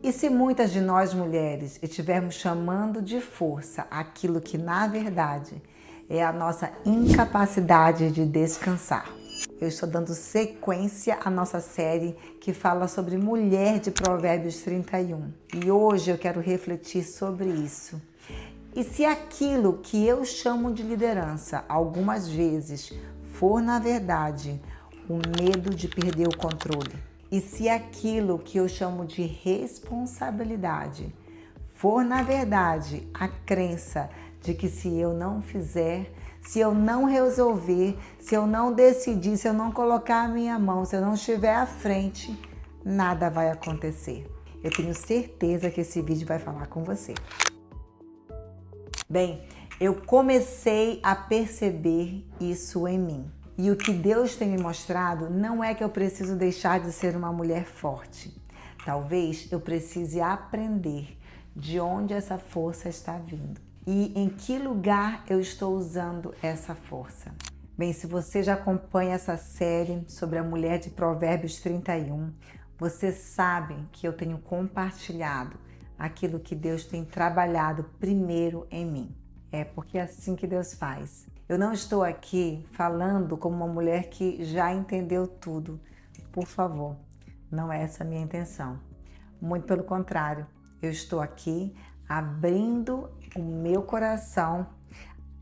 E se muitas de nós mulheres estivermos chamando de força aquilo que na verdade é a nossa incapacidade de descansar? Eu estou dando sequência à nossa série que fala sobre mulher de Provérbios 31. E hoje eu quero refletir sobre isso. E se aquilo que eu chamo de liderança algumas vezes for na verdade o medo de perder o controle? E se aquilo que eu chamo de responsabilidade for, na verdade, a crença de que se eu não fizer, se eu não resolver, se eu não decidir, se eu não colocar a minha mão, se eu não estiver à frente, nada vai acontecer. Eu tenho certeza que esse vídeo vai falar com você. Bem, eu comecei a perceber isso em mim. E o que Deus tem me mostrado não é que eu preciso deixar de ser uma mulher forte. Talvez eu precise aprender de onde essa força está vindo e em que lugar eu estou usando essa força. Bem, se você já acompanha essa série sobre a mulher de Provérbios 31, você sabe que eu tenho compartilhado aquilo que Deus tem trabalhado primeiro em mim. É porque é assim que Deus faz. Eu não estou aqui falando como uma mulher que já entendeu tudo. Por favor, não é essa a minha intenção. Muito pelo contrário, eu estou aqui abrindo o meu coração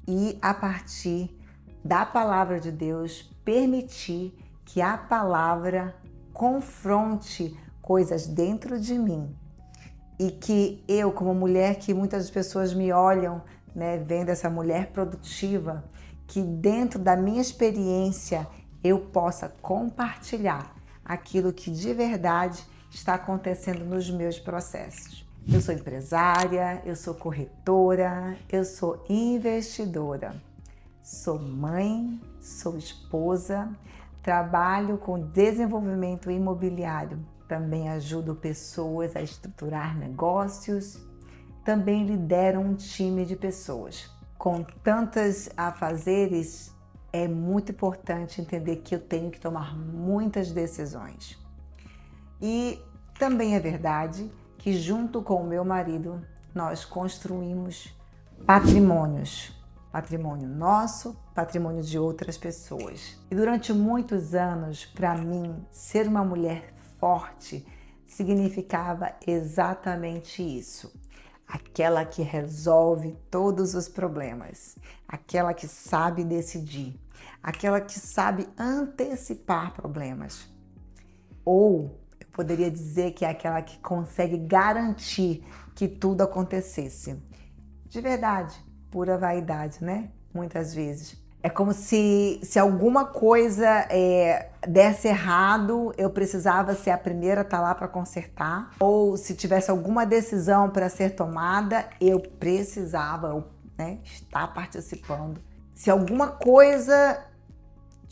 e, a partir da palavra de Deus, permitir que a palavra confronte coisas dentro de mim e que eu, como mulher que muitas pessoas me olham, vendo essa mulher produtiva, que dentro da minha experiência eu possa compartilhar aquilo que de verdade está acontecendo nos meus processos. Eu sou empresária, eu sou corretora, eu sou investidora, sou mãe, sou esposa, trabalho com desenvolvimento imobiliário, também ajudo pessoas a estruturar negócios, também lidero um time de pessoas. Com tantos afazeres, é muito importante entender que eu tenho que tomar muitas decisões. E também é verdade que junto com o meu marido, nós construímos patrimônios. Patrimônio nosso, patrimônio de outras pessoas. E durante muitos anos, para mim, ser uma mulher forte significava exatamente isso. Aquela que resolve todos os problemas, aquela que sabe decidir, aquela que sabe antecipar problemas. Ou eu poderia dizer que é aquela que consegue garantir que tudo acontecesse. De verdade, pura vaidade, Muitas vezes. É como se alguma coisa desse errado, eu precisava ser a primeira a estar lá para consertar. Ou se tivesse alguma decisão para ser tomada, eu precisava estar participando. Se alguma coisa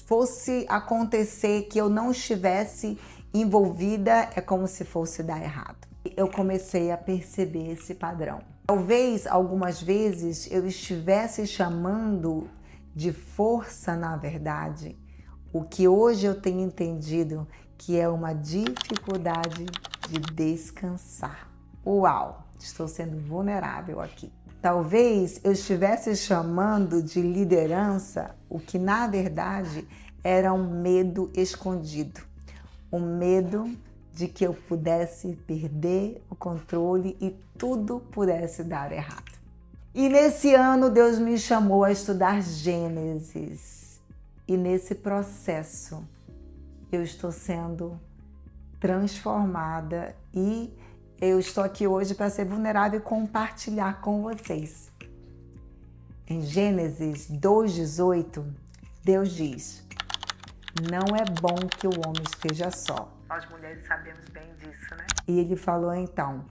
fosse acontecer que eu não estivesse envolvida, é como se fosse dar errado. Eu comecei a perceber esse padrão. Talvez algumas vezes eu estivesse chamando de força, na verdade, o que hoje eu tenho entendido que é uma dificuldade de descansar. Uau, estou sendo vulnerável aqui. Talvez eu estivesse chamando de liderança o que na verdade era um medo escondido. Um medo de que eu pudesse perder o controle e tudo pudesse dar errado. E nesse ano Deus me chamou a estudar Gênesis. E nesse processo eu estou sendo transformada e eu estou aqui hoje para ser vulnerável e compartilhar com vocês. Em Gênesis 2:18, Deus diz: não é bom que o homem esteja só. Nós mulheres sabemos bem disso, E ele falou então: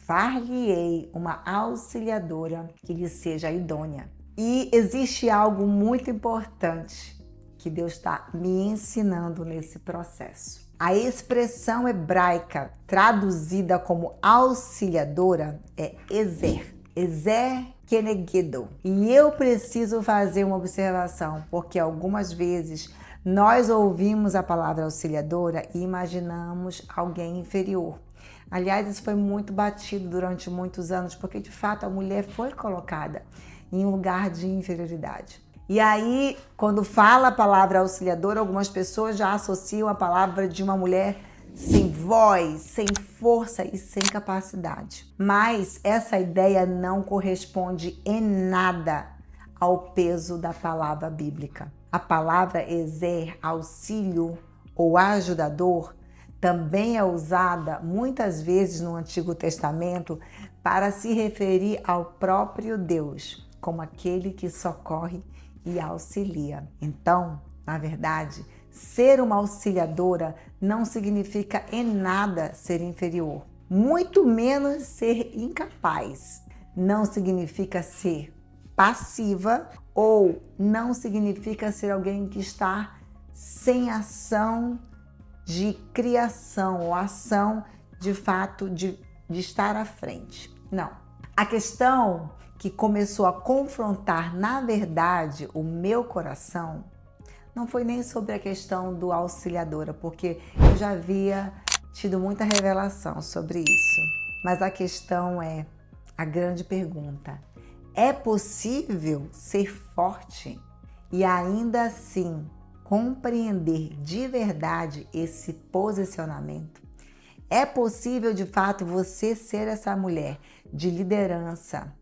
far-lhe-ei uma auxiliadora que lhe seja idônea. E existe algo muito importante que Deus está me ensinando nesse processo. A expressão hebraica traduzida como auxiliadora é Ezer. Ezer Kenegdo. E eu preciso fazer uma observação, porque algumas vezes nós ouvimos a palavra auxiliadora e imaginamos alguém inferior. Aliás, isso foi muito batido durante muitos anos, porque de fato a mulher foi colocada em um lugar de inferioridade. E aí, quando fala a palavra auxiliadora, algumas pessoas já associam a palavra de uma mulher sem voz, sem força e sem capacidade. Mas essa ideia não corresponde em nada ao peso da palavra bíblica. A palavra exer, auxílio ou ajudador, também é usada muitas vezes no Antigo Testamento para se referir ao próprio Deus, como aquele que socorre e auxilia. Então, na verdade, ser uma auxiliadora não significa em nada ser inferior, muito menos ser incapaz. Não significa ser passiva ou não significa ser alguém que está sem ação de criação ou ação de fato de estar à frente. Não. A questão que começou a confrontar, na verdade, o meu coração não foi nem sobre a questão do auxiliadora, porque eu já havia tido muita revelação sobre isso. Mas a questão é a grande pergunta: é possível ser forte e ainda assim compreender de verdade esse posicionamento? É possível de fato você ser essa mulher de liderança,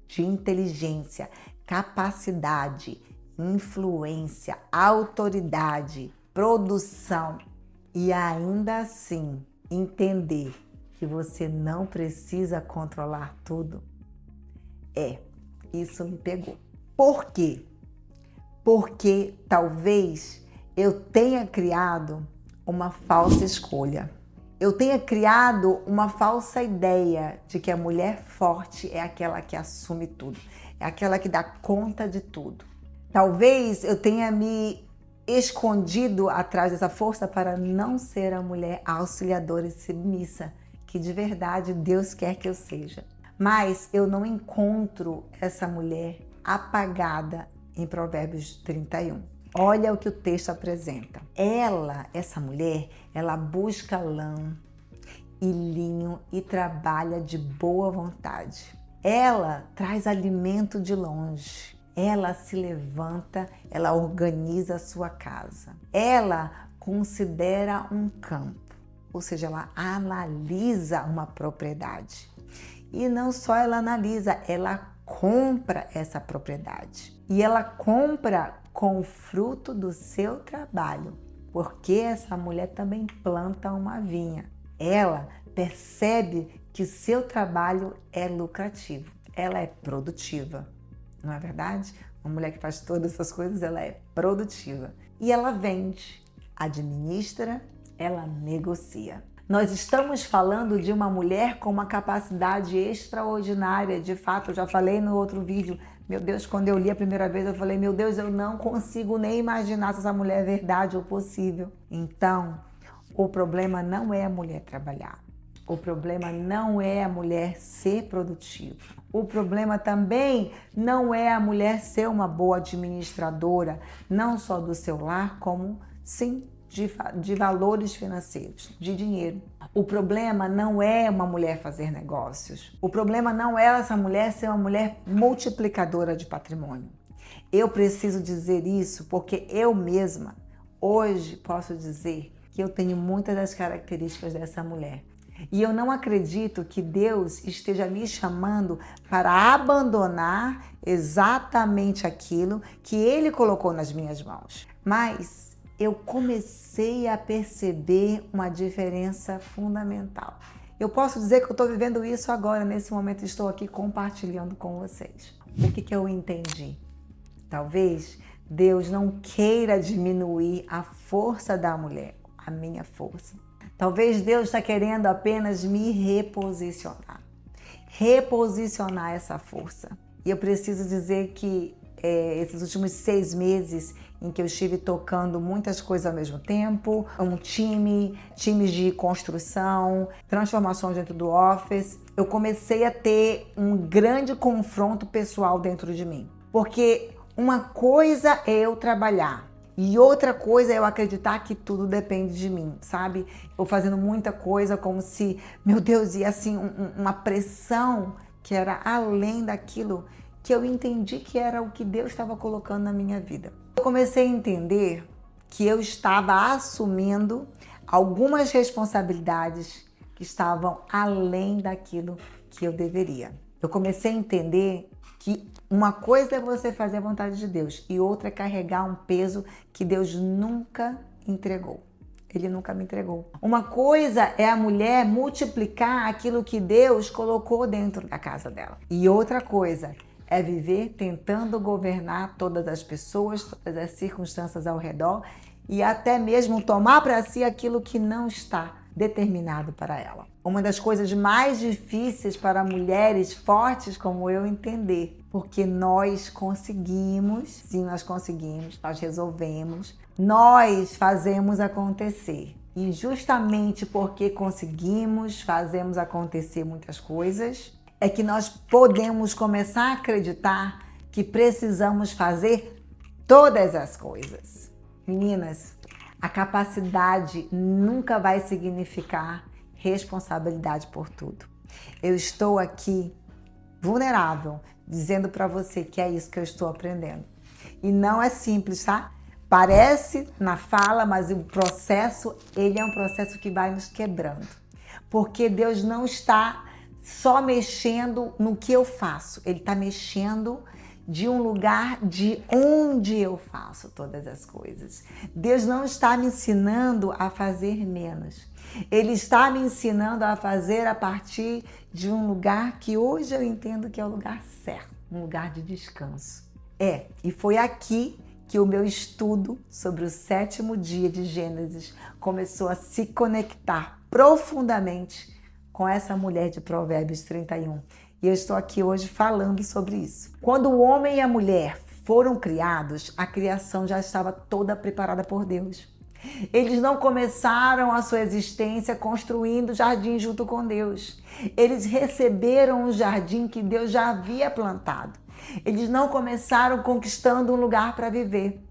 de inteligência, capacidade, influência, autoridade, produção e ainda assim entender que você não precisa controlar tudo? Isso me pegou. Por quê? Porque talvez eu tenha criado uma falsa escolha. Eu tenha criado uma falsa ideia de que a mulher forte é aquela que assume tudo, é aquela que dá conta de tudo. Talvez eu tenha me escondido atrás dessa força para não ser a mulher auxiliadora e submissa, que de verdade Deus quer que eu seja. Mas eu não encontro essa mulher apagada em Provérbios 31. Olha o que o texto apresenta. Essa mulher, ela busca lã e linho e trabalha de boa vontade. Ela traz alimento de longe. Ela se levanta, ela organiza a sua casa. Ela considera um campo, ou seja, ela analisa uma propriedade. E não só ela analisa, ela compra essa propriedade. E ela compra com o fruto do seu trabalho, porque essa mulher também planta uma vinha. Ela percebe que seu trabalho é lucrativo, ela é produtiva, não é verdade? Uma mulher que faz todas essas coisas, ela é produtiva. E ela vende, administra, ela negocia. Nós estamos falando de uma mulher com uma capacidade extraordinária. De fato, eu já falei no outro vídeo, meu Deus, quando eu li a primeira vez, eu falei, meu Deus, eu não consigo nem imaginar se essa mulher é verdade ou possível. Então, o problema não é a mulher trabalhar. O problema não é a mulher ser produtiva. O problema também não é a mulher ser uma boa administradora, não só do seu lar, como sim de valores financeiros, de dinheiro. O problema não é uma mulher fazer negócios. O problema não é essa mulher ser uma mulher multiplicadora de patrimônio. Eu preciso dizer isso porque eu mesma, hoje, posso dizer que eu tenho muitas das características dessa mulher. E eu não acredito que Deus esteja me chamando para abandonar exatamente aquilo que Ele colocou nas minhas mãos. Mas eu comecei a perceber uma diferença fundamental. Eu posso dizer que eu estou vivendo isso agora, nesse momento estou aqui compartilhando com vocês. O que eu entendi? Talvez Deus não queira diminuir a força da mulher, a minha força. Talvez Deus está querendo apenas me reposicionar essa força. E eu preciso dizer que esses últimos 6 meses em que eu estive tocando muitas coisas ao mesmo tempo, times de construção, transformações dentro do office, eu comecei a ter um grande confronto pessoal dentro de mim. Porque uma coisa é eu trabalhar E outra coisa é eu acreditar que tudo depende de mim, sabe? Eu fazendo muita coisa como se, meu Deus, e assim, uma pressão que era além daquilo que eu entendi que era o que Deus estava colocando na minha vida. Eu comecei a entender que eu estava assumindo algumas responsabilidades que estavam além daquilo que eu deveria. Eu comecei a entender que uma coisa é você fazer a vontade de Deus e outra é carregar um peso que Deus nunca entregou. Ele nunca me entregou. Uma coisa é a mulher multiplicar aquilo que Deus colocou dentro da casa dela. E outra coisa é viver tentando governar todas as pessoas, todas as circunstâncias ao redor e até mesmo tomar para si aquilo que não está determinado para ela. Uma das coisas mais difíceis para mulheres fortes como eu entender, porque nós conseguimos, sim, nós conseguimos, nós resolvemos, nós fazemos acontecer. E justamente porque conseguimos, fazemos acontecer muitas coisas, é que nós podemos começar a acreditar que precisamos fazer todas as coisas. Meninas, a capacidade nunca vai significar responsabilidade por tudo. Eu estou aqui vulnerável, dizendo para você que é isso que eu estou aprendendo. E não é simples, tá? Parece na fala, mas o processo, ele é um processo que vai nos quebrando. Porque Deus não está só mexendo no que eu faço, Ele está mexendo de um lugar de onde eu faço todas as coisas. Deus não está me ensinando a fazer menos. Ele está me ensinando a fazer a partir de um lugar que hoje eu entendo que é o lugar certo, um lugar de descanso. E foi aqui que o meu estudo sobre o 7º dia de Gênesis começou a se conectar profundamente com essa mulher de Provérbios 31. E eu estou aqui hoje falando sobre isso. Quando o homem e a mulher foram criados, a criação já estava toda preparada por Deus. Eles não começaram a sua existência construindo o jardim junto com Deus. Eles receberam o jardim que Deus já havia plantado. Eles não começaram conquistando um lugar para viver.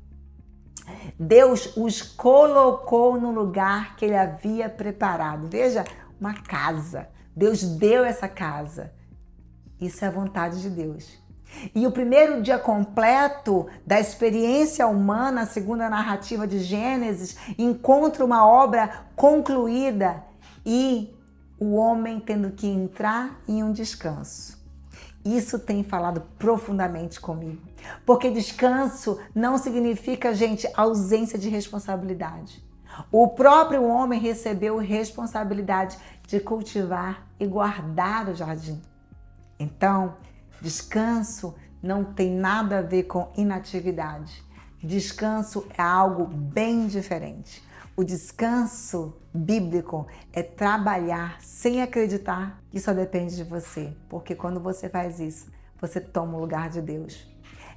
Deus os colocou no lugar que Ele havia preparado. Veja, uma casa. Deus deu essa casa. Isso é a vontade de Deus. E o primeiro dia completo da experiência humana, segundo a narrativa de Gênesis, encontra uma obra concluída e o homem tendo que entrar em um descanso. Isso tem falado profundamente comigo. Porque descanso não significa, gente, ausência de responsabilidade. O próprio homem recebeu responsabilidade de cultivar e guardar o jardim. Então, descanso não tem nada a ver com inatividade. Descanso é algo bem diferente. O descanso bíblico é trabalhar sem acreditar que só depende de você. Porque quando você faz isso, você toma o lugar de Deus.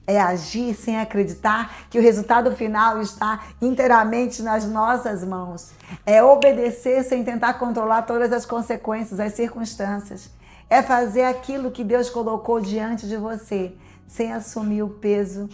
É agir sem acreditar que o resultado final está inteiramente nas nossas mãos. É obedecer sem tentar controlar todas as consequências, as circunstâncias. É fazer aquilo que Deus colocou diante de você, sem assumir o peso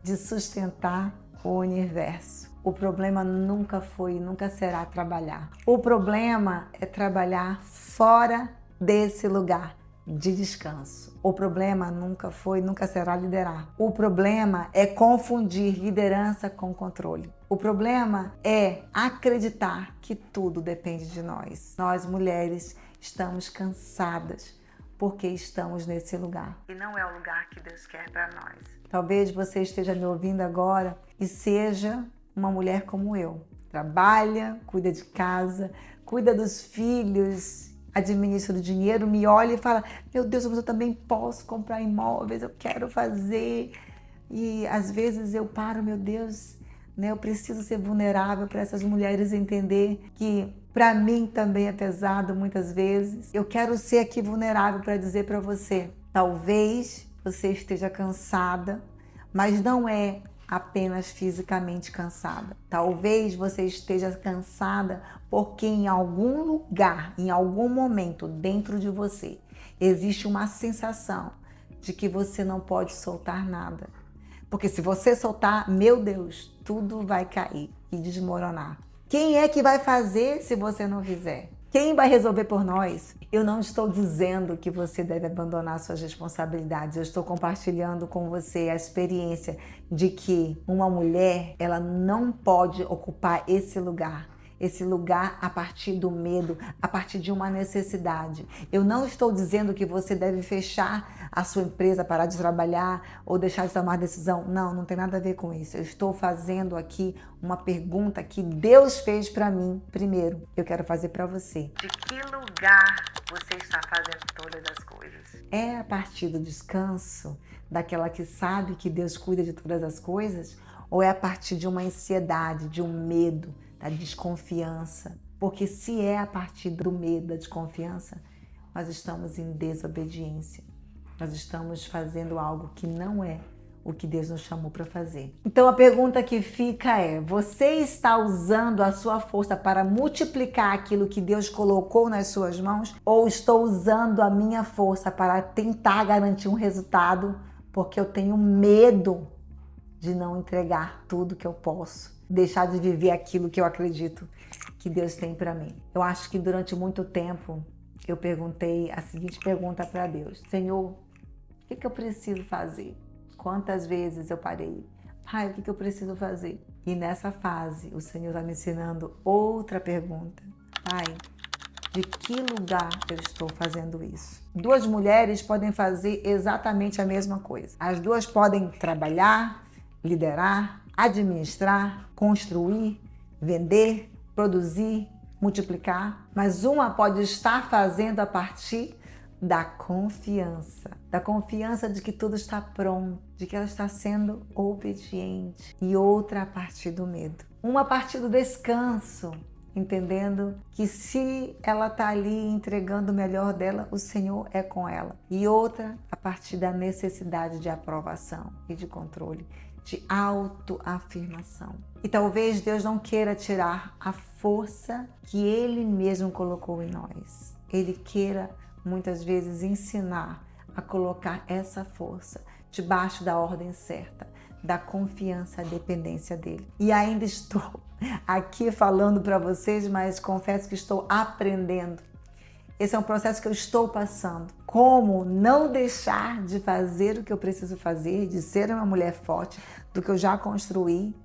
de sustentar o universo. O problema nunca foi e nunca será trabalhar. O problema é trabalhar fora desse lugar de descanso. O problema nunca foi e nunca será liderar. O problema é confundir liderança com controle. O problema é acreditar que tudo depende de nós. Nós, mulheres, estamos cansadas porque estamos nesse lugar. E não é o lugar que Deus quer para nós. Talvez você esteja me ouvindo agora e seja uma mulher como eu. Trabalha, cuida de casa, cuida dos filhos, administra o dinheiro, me olha e fala: meu Deus, mas eu também posso comprar imóveis, eu quero fazer. E às vezes eu paro, meu Deus, né? Eu preciso ser vulnerável para essas mulheres entender que para mim também é pesado muitas vezes. Eu quero ser aqui vulnerável para dizer para você, talvez você esteja cansada, mas não é apenas fisicamente cansada. Talvez você esteja cansada porque em algum lugar, em algum momento dentro de você, existe uma sensação de que você não pode soltar nada. Porque se você soltar, meu Deus, tudo vai cair e desmoronar. Quem é que vai fazer se você não fizer? Quem vai resolver por nós? Eu não estou dizendo que você deve abandonar suas responsabilidades. Eu estou compartilhando com você a experiência de que uma mulher, ela não pode ocupar esse lugar a partir do medo, a partir de uma necessidade. Eu não estou dizendo que você deve fechar a sua empresa, parar de trabalhar ou deixar de tomar decisão. Não, não tem nada a ver com isso. Eu estou fazendo aqui uma pergunta que Deus fez para mim primeiro. Eu quero fazer para você. De que lugar você está fazendo todas as coisas? É a partir do descanso, daquela que sabe que Deus cuida de todas as coisas? Ou é a partir de uma ansiedade, de um medo, da desconfiança? Porque se é a partir do medo, da desconfiança, nós estamos em desobediência. Nós estamos fazendo algo que não é o que Deus nos chamou para fazer. Então a pergunta que fica é: você está usando a sua força para multiplicar aquilo que Deus colocou nas suas mãos? Ou estou usando a minha força para tentar garantir um resultado porque eu tenho medo de não entregar tudo que eu posso, deixar de viver aquilo que eu acredito que Deus tem para mim? Eu acho que durante muito tempo eu perguntei a seguinte pergunta para Deus: Senhor, o que eu preciso fazer? Quantas vezes eu parei? Pai, o que eu preciso fazer? E nessa fase o Senhor está me ensinando outra pergunta: Pai, de que lugar eu estou fazendo isso? Duas mulheres podem fazer exatamente a mesma coisa. As duas podem trabalhar, liderar, administrar, construir, vender, produzir, multiplicar, mas uma pode estar fazendo a partir da confiança de que tudo está pronto, de que ela está sendo obediente, e outra a partir do medo. Uma a partir do descanso, entendendo que se ela está ali entregando o melhor dela, o Senhor é com ela. E outra a partir da necessidade de aprovação e de controle, de autoafirmação. E talvez Deus não queira tirar a força que Ele mesmo colocou em nós. Ele queira muitas vezes ensinar a colocar essa força debaixo da ordem certa, da confiança, a dependência dele. E ainda estou aqui falando para vocês, mas confesso que estou aprendendo. Esse é um processo que eu estou passando. Como não deixar de fazer o que eu preciso fazer, de ser uma mulher forte, do que eu já construí,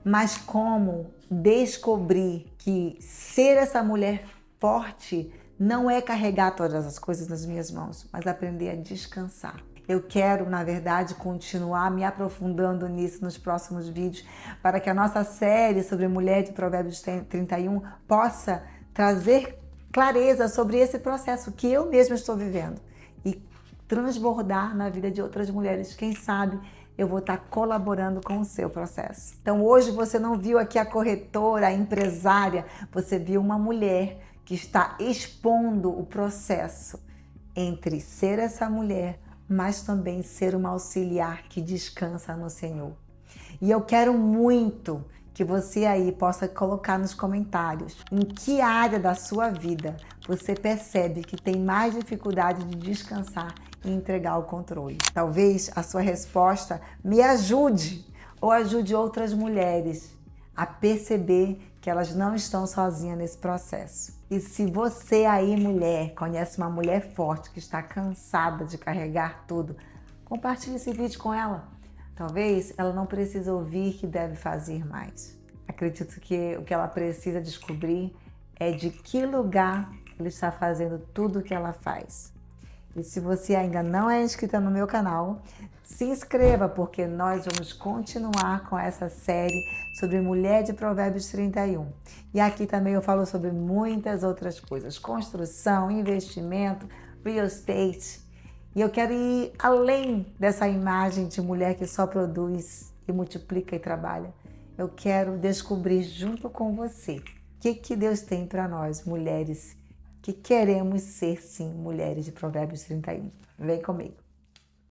mas como descobrir que ser essa mulher forte não é carregar todas as coisas nas minhas mãos, mas aprender a descansar. Eu quero, na verdade, continuar me aprofundando nisso nos próximos vídeos, para que a nossa série sobre mulher de Provérbios 31 possa trazer clareza sobre esse processo que eu mesma estou vivendo e transbordar na vida de outras mulheres. Quem sabe eu vou estar colaborando com o seu processo. Então hoje você não viu aqui a corretora, a empresária, você viu uma mulher que está expondo o processo entre ser essa mulher, mas também ser uma auxiliar que descansa no Senhor. E eu quero muito que você aí possa colocar nos comentários em que área da sua vida você percebe que tem mais dificuldade de descansar e entregar o controle. Talvez a sua resposta me ajude ou ajude outras mulheres a perceber que elas não estão sozinhas nesse processo. E se você aí, mulher, conhece uma mulher forte que está cansada de carregar tudo, compartilhe esse vídeo com ela. Talvez ela não precise ouvir que deve fazer mais. Acredito que o que ela precisa descobrir é de que lugar ela está fazendo tudo o que ela faz. E se você ainda não é inscrita no meu canal, se inscreva, porque nós vamos continuar com essa série sobre mulher de Provérbios 31. E aqui também eu falo sobre muitas outras coisas: construção, investimento, real estate. E eu quero ir além dessa imagem de mulher que só produz e multiplica e trabalha. Eu quero descobrir junto com você o que Deus tem para nós, mulheres que queremos ser, sim, mulheres de Provérbios 31. Vem comigo.